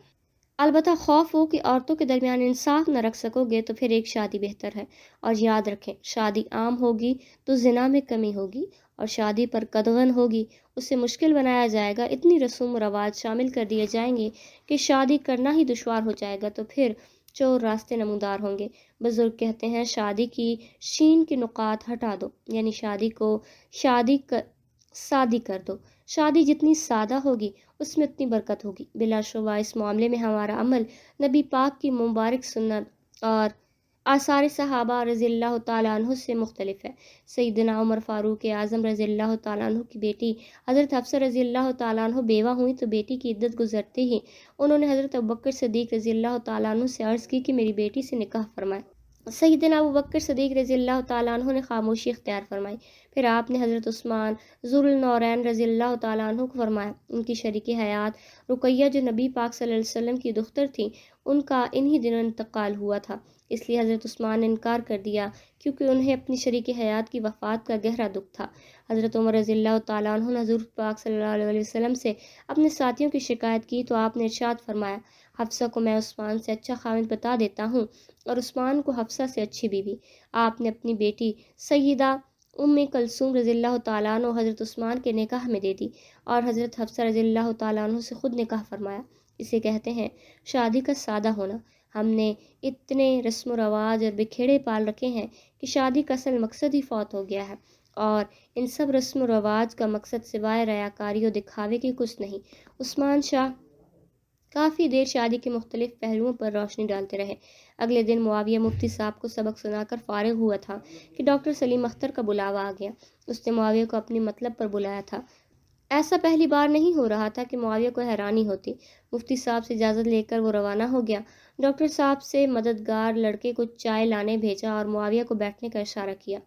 البتہ خوف ہو کہ عورتوں کے درمیان انصاف نہ رکھ سکو گے تو پھر ایک شادی بہتر ہے، اور یاد رکھیں شادی عام ہوگی تو زنا میں کمی ہوگی، اور شادی پر قدغن ہوگی اسے مشکل بنایا جائے گا، اتنی رسوم و رواج شامل کر دیے جائیں گے کہ شادی کرنا ہی دشوار ہو جائے گا، تو پھر چور راستے نمودار ہوں گے۔ بزرگ کہتے ہیں شادی کی شین کے نقاط ہٹا دو، یعنی سادی کر دو۔ شادی جتنی سادہ ہوگی اس میں اتنی برکت ہوگی۔ بلا شبہ اس معاملے میں ہمارا عمل نبی پاک کی مبارک سنت اور آثار صحابہ رضی اللہ تعالیٰ عنہ سے مختلف ہے۔ سیدنا عمر فاروق اعظم رضی اللہ تعالیٰ عنہ کی بیٹی حضرت حفصہ رضی اللہ تعالیٰ عنہ بیوہ ہوئیں تو بیٹی کی عدت گزرتے ہی انہوں نے حضرت ابوبکر صدیق رضی اللہ تعالیٰ عنہ سے عرض کی کہ میری بیٹی سے نکاح فرمائے۔ سیدنا ابوبکر صدیق رضی اللہ تعالیٰ عنہ نے خاموشی اختیار فرمائی۔ پھر آپ نے حضرت عثمان ذوالنورین رضی اللہ تعالیٰ عنہ کو فرمایا۔ ان کی شریک حیات رقیہ جو نبی پاک صلی اللہ علیہ وسلم کی دختر تھیں، ان کا انہی دنوں انتقال ہوا تھا، اس لیے حضرت عثمان نے انکار کر دیا کیونکہ انہیں اپنی شریک حیات کی وفات کا گہرا دکھ تھا۔ حضرت عمر رضی اللہ تعالیٰ عنہ نے حضور پاک صلی اللہ علیہ وسلم سے اپنے ساتھیوں کی شکایت کی تو آپ نے ارشاد فرمایا، حفصہ کو میں عثمان سے اچھا خاوند بتا دیتا ہوں اور عثمان کو حفصہ سے اچھی بیوی۔ آپ نے اپنی بیٹی سیدہ ام کلثوم رضی اللہ تعالیٰ عنہ حضرت عثمان کے نکاح میں دے دی اور حضرت حفصہ رضی اللہ تعالیٰ عنہ سے خود نکاح فرمایا۔ اسے کہتے ہیں شادی کا سادہ ہونا۔ ہم نے اتنے رسم و رواج اور بکھیڑے پال رکھے ہیں کہ شادی کا اصل مقصد ہی فوت ہو گیا ہے، اور ان سب رسم و رواج کا مقصد سوائے ریاکاری و دکھاوے کی کچھ نہیں۔ عثمان شاہ کافی دیر شادی کے مختلف پہلوؤں پر روشنی ڈالتے رہے۔ اگلے دن معاویہ مفتی صاحب کو سبق سنا کر فارغ ہوا تھا کہ ڈاکٹر سلیم اختر کا بلاوا آ گیا۔ اس نے معاویہ کو اپنی مطلب پر بلایا تھا۔ ایسا پہلی بار نہیں ہو رہا تھا کہ معاویہ کو حیرانی ہوتی۔ مفتی صاحب سے اجازت لے کر وہ روانہ ہو گیا۔ ڈاکٹر صاحب سے مددگار لڑکے کو چائے لانے بھیجا اور معاویہ کو بیٹھنے کا اشارہ کیا۔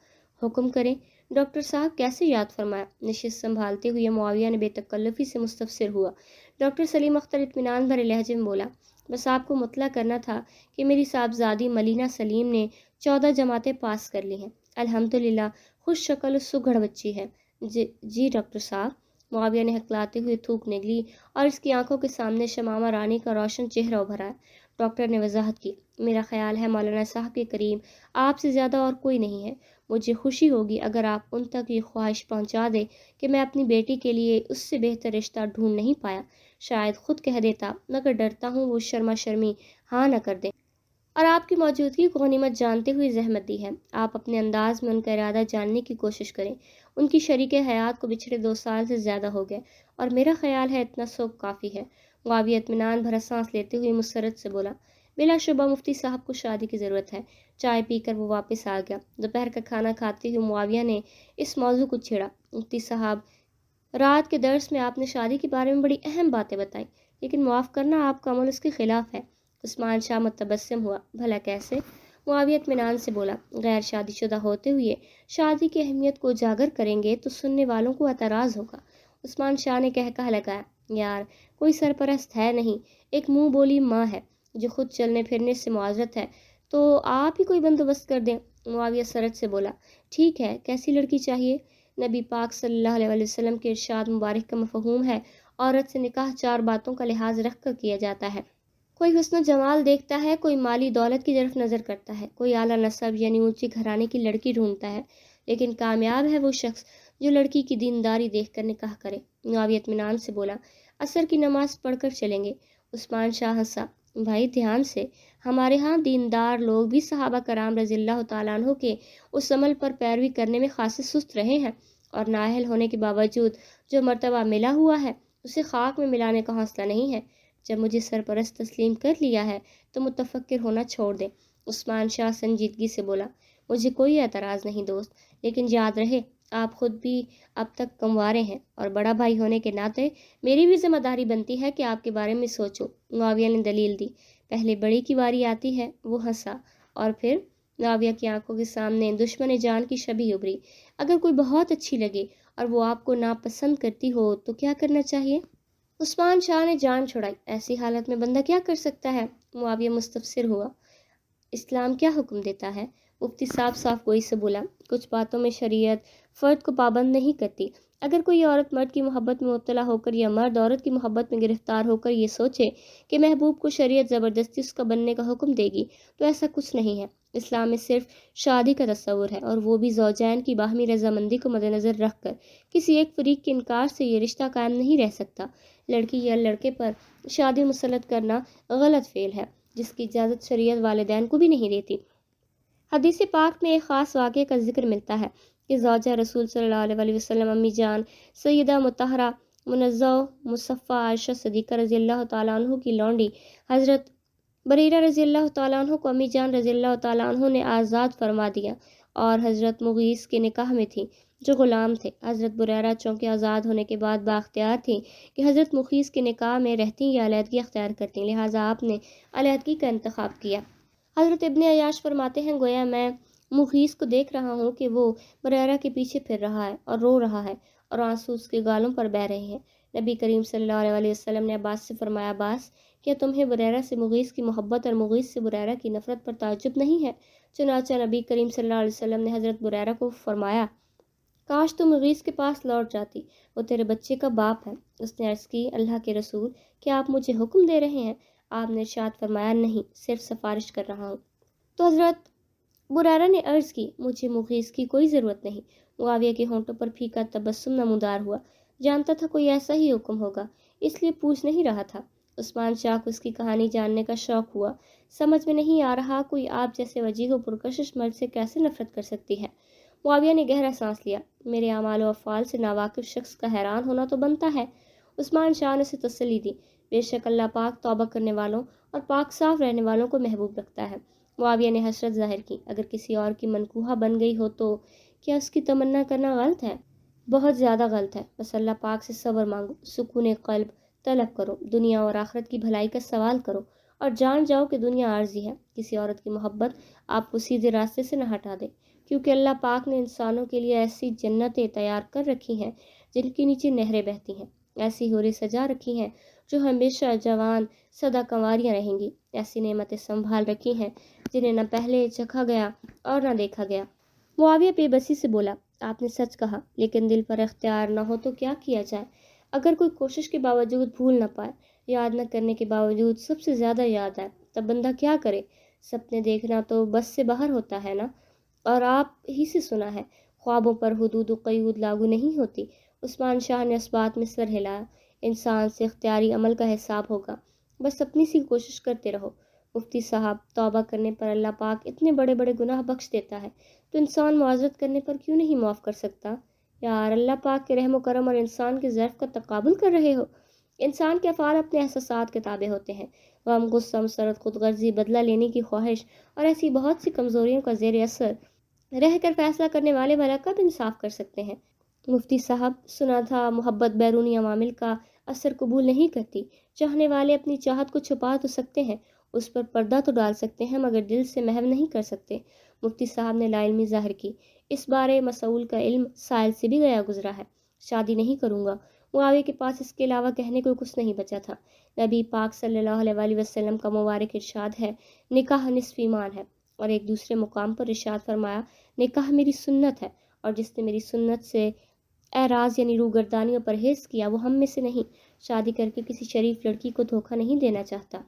حکم کریں ڈاکٹر صاحب، کیسے یاد فرمایا؟ نشست سنبھالتے ہوئے معاویہ نے بے تکلفی سے مستفسر ہوا۔ ڈاکٹر سلیم اختر اطمینان بھرے لہجے میں بولا، بس آپ کو مطلع کرنا تھا کہ میری صاحبزادی ملینہ سلیم نے 14 جماعتیں پاس کر لی ہیں، الحمدللہ خوش شکل و سگڑ بچی ہے۔ جی ڈاکٹر صاحب، معاویہ نے ہکلاتے ہوئے تھوک نگلی اور اس کی آنکھوں کے سامنے شمامہ رانی کا روشن چہرہ ابھرا ہے۔ ڈاکٹر نے وضاحت کی، میرا خیال ہے مولانا صاحب کے کریم آپ سے زیادہ اور کوئی نہیں ہے۔ مجھے خوشی ہوگی اگر آپ ان تک یہ خواہش پہنچا دیں کہ میں اپنی بیٹی کے لیے اس سے بہتر رشتہ ڈھونڈ نہیں پایا، شاید خود کہہ دیتا، مگر ڈرتا ہوں وہ شرما شرمی ہاں نہ کر دیں، اور آپ کی موجودگی کو غنیمت جانتے ہوئے زحمت دی ہے۔ آپ اپنے انداز میں ان کا ارادہ جاننے کی کوشش کریں۔ ان کی شریک حیات کو بچھڑے 2 سال سے زیادہ ہو گئے، اور میرا خیال ہے اتنا سوگ کافی ہے۔ معاویہ اطمینان بھرا سانس لیتے ہوئے مسرت سے بولا، بلا شبہ مفتی صاحب کو شادی کی ضرورت ہے۔ چائے پی کر وہ واپس آ گیا۔ دوپہر کا کھانا کھاتے ہوئے معاویہ نے اس موضوع کو چھیڑا، مفتی صاحب، رات کے درس میں آپ نے شادی کے بارے میں بڑی اہم باتیں بتائیں، لیکن معاف کرنا آپ کا عمل اس کے خلاف ہے۔ عثمان شاہ متبسم ہوا، بھلا کیسے؟ معاویہ اطمینان سے بولا، غیر شادی شدہ ہوتے ہوئے شادی کی اہمیت کو اجاگر کریں گے تو سننے والوں کو اعتراض ہوگا۔ عثمان شاہ نے کہہ لگایا، یار کوئی سرپرست ہے نہیں، ایک منہ بولی ماں ہے جو خود چلنے پھرنے سے معذرت ہے، تو آپ ہی کوئی بندوبست کر دیں۔ معاویہ سرت سے بولا، ٹھیک ہے، کیسی لڑکی چاہیے؟ نبی پاک صلی اللہ علیہ وسلم کے ارشاد مبارک کا مفہوم ہے، عورت سے نکاح 4 باتوں کا لحاظ رکھ کر کیا جاتا ہے۔ کوئی حسن و جمال دیکھتا ہے، کوئی مالی دولت کی طرف نظر کرتا ہے، کوئی اعلیٰ نسب یعنی اونچی گھرانے کی لڑکی ڈھونڈتا ہے، لیکن کامیاب ہے وہ شخص جو لڑکی کی دینداری دیکھ کر نکاح کرے۔ معاویہ اطمینان سے بولا، عصر کی نماز پڑھ کر چلیں گے۔ عثمان شاہ ہنسا، بھائی دھیان سے، ہمارے ہاں دیندار لوگ بھی صحابہ کرام رضی اللہ تعالیٰ عنہ کے اس عمل پر پیروی کرنے میں خاصے سست رہے ہیں، اور نااہل ہونے کے باوجود جو مرتبہ ملا ہوا ہے اسے خاک میں ملانے کا حوصلہ نہیں ہے۔ جب مجھے سرپرست تسلیم کر لیا ہے تو متفکر ہونا چھوڑ دیں۔ عثمان شاہ سنجیدگی سے بولا، مجھے کوئی اعتراض نہیں دوست، لیکن یاد رہے آپ خود بھی اب تک کموارے ہیں، اور بڑا بھائی ہونے کے ناطے میری بھی ذمہ داری بنتی ہے کہ آپ کے بارے میں سوچوں۔ معاویہ نے دلیل دی، پہلے بڑی کی باری آتی ہے۔ وہ ہنسا، اور پھر معاویہ کی آنکھوں کے سامنے دشمن جان کی شبیہ ابھری۔ اگر کوئی بہت اچھی لگے اور وہ آپ کو ناپسند کرتی ہو تو کیا کرنا چاہیے؟ عثمان شاہ نے جان چھڑائی، ایسی حالت میں بندہ کیا کر سکتا ہے؟ معاویہ مستفسر ہوا، اسلام کیا حکم دیتا ہے؟ مفتی صاحب صاف گوئی سے بولا، کچھ باتوں میں شریعت فرد کو پابند نہیں کرتی، اگر کوئی عورت مرد کی محبت میں مبتلا ہو کر یا مرد عورت کی محبت میں گرفتار ہو کر یہ سوچے کہ محبوب کو شریعت زبردستی اس کا بننے کا حکم دے گی تو ایسا کچھ نہیں ہے۔ اسلام میں صرف شادی کا تصور ہے، اور وہ بھی زوجین کی باہمی رضامندی کو مد نظر رکھ کر۔ کسی ایک فریق کے انکار سے یہ رشتہ قائم نہیں رہ سکتا۔ لڑکی یا لڑکے پر شادی مسلط کرنا غلط فعل ہے جس کی اجازت شریعت والدین کو بھی نہیں دیتی۔ حدیث پاک میں ایک خاص واقعے کا ذکر ملتا ہے کہ زوجہ رسول صلی اللہ علیہ وسلم امی جان سیدہ مطہرہ منزہ مصفہ عائشہ صدیقہ رضی اللہ تعالیٰ عنہ کی لونڈی حضرت بریرہ رضی اللہ تعالیٰ عنہ کو امی جان رضی اللہ تعالیٰ عنہ نے آزاد فرما دیا اور حضرت مغیث کے نکاح میں تھی جو غلام تھے۔ حضرت بریرہ چونکہ آزاد ہونے کے بعد بااختیار تھیں کہ حضرت مغیث کے نکاح میں رہتی یا علیحدگی اختیار کرتی، لہٰذا آپ نے علیحدگی کا انتخاب کیا۔ حضرت ابن عیاش فرماتے ہیں گویا میں مغیث کو دیکھ رہا ہوں کہ وہ بریرہ کے پیچھے پھر رہا ہے اور رو رہا ہے اور آنسو اس کے گالوں پر بہہ رہے ہیں۔ نبی کریم صلی اللہ علیہ وسلم نے عباس سے فرمایا، عباس کیا تمہیں بریرہ سے مغیث کی محبت اور مغیث سے بریرہ کی نفرت پر تعجب نہیں ہے؟ چنانچہ نبی کریم صلی اللہ علیہ وسلم نے حضرت بریرہ کو فرمایا، کاش تو مغیث کے پاس لوٹ جاتی، وہ تیرے بچے کا باپ ہے۔ اس نے عرض کی، اللہ کے رسول کیا آپ مجھے حکم دے رہے ہیں؟ آپ نے ارشاد فرمایا، نہیں، صرف سفارش کر رہا ہوں۔ تو حضرت بریرہ نے عرض کی، مجھے مغیث کی کوئی ضرورت نہیں۔ معاویہ کے ہونٹوں پر پھیکا تبسم نمودار ہوا، جانتا تھا کوئی ایسا ہی حکم ہوگا، اس لیے پوچھ نہیں رہا تھا۔ عثمان شاہ کو اس کی کہانی جاننے کا شوق ہوا۔ سمجھ میں نہیں آ رہا کوئی آپ جیسے وجیح و پرکشش مرد سے کیسے نفرت کر سکتی ہے۔ معاویہ نے گہرا سانس لیا۔ میرے اعمال و افعال سے ناواقف شخص کا حیران ہونا تو بنتا ہے۔ عثمان شاہ نے اسے تسلی دی، بے شک اللہ پاک توبہ کرنے والوں اور پاک صاف رہنے والوں کو محبوب رکھتا ہے۔ معاویہ نے حسرت ظاہر کی، اگر کسی اور کی منکوحہ بن گئی ہو تو کیا اس کی تمنا کرنا غلط ہے؟ بہت زیادہ غلط ہے۔ بس اللہ پاک سے صبر مانگو، سکون قلب طلب کرو، دنیا اور آخرت کی بھلائی کا سوال کرو اور جان جاؤ کہ دنیا عارضی ہے۔ کسی عورت کی محبت آپ کو سیدھے راستے سے نہ ہٹا دے، کیونکہ اللہ پاک نے انسانوں کے لیے ایسی جنتیں تیار کر رکھی ہیں جن کے نیچے نہریں بہتی ہیں، ایسی حوریں سجا رکھی ہیں جو ہمیشہ جوان سدا کنواریاں رہیں گی، ایسی نعمتیں سنبھال رکھی ہیں جنہیں نہ پہلے چکھا گیا اور نہ دیکھا گیا۔ معاویہ بے بسی سے بولا، آپ نے سچ کہا، لیکن دل پر اختیار نہ ہو تو کیا کیا جائے؟ اگر کوئی کوشش کے باوجود بھول نہ پائے، یاد نہ کرنے کے باوجود سب سے زیادہ یاد آئے، تب بندہ کیا کرے؟ سپنے دیکھنا تو بس سے باہر ہوتا ہے نا، اور آپ ہی سے سنا ہے، خوابوں پر حدود و قیود لاگو نہیں ہوتی۔ عثمان شاہ نے اس بات میں سر ہلایا، انسان سے اختیاری عمل کا حساب ہوگا، بس اپنی سی کوشش کرتے رہو۔ مفتی صاحب، توبہ کرنے پر اللہ پاک اتنے بڑے بڑے گناہ بخش دیتا ہے، تو انسان معذرت کرنے پر کیوں نہیں معاف کر سکتا؟ یار، اللہ پاک کے رحم و کرم اور انسان کے ضعف کا تقابل کر رہے ہو؟ انسان کے افعال اپنے احساسات کے تابع ہوتے ہیں۔ غم، غصہ، مسرت، خود غرضی، بدلہ لینے کی خواہش اور ایسی بہت سی کمزوریوں کا زیر اثر رہ کر فیصلہ کرنے والے بھلا کب انصاف کر سکتے ہیں؟ مفتی صاحب، سنا تھا محبت بیرونی عوامل کا اثر قبول نہیں کرتی۔ چاہنے والے اپنی چاہت کو چھپا تو سکتے ہیں، اس پر پردہ تو ڈال سکتے ہیں، مگر دل سے محو نہیں کر سکتے۔ مفتی صاحب نے لا علمی ظاہر کی، اس بارے مسئول کا علم سائل سے بھی گیا گزرا ہے، شادی نہیں کروں گا۔ معاویہ کے پاس اس کے علاوہ کہنے کو کچھ نہیں بچا تھا۔ نبی پاک صلی اللہ علیہ وسلم کا مبارک ارشاد ہے، نکاح نصف ایمان ہے، اور ایک دوسرے مقام پر ارشاد فرمایا، نکاح میری سنت ہے، اور جس نے میری سنت سے اعراض یعنی روگردانی اور پرہیز کیا وہ ہم میں سے نہیں۔ شادی کر کے کسی شریف لڑکی کو دھوکہ نہیں دینا چاہتا۔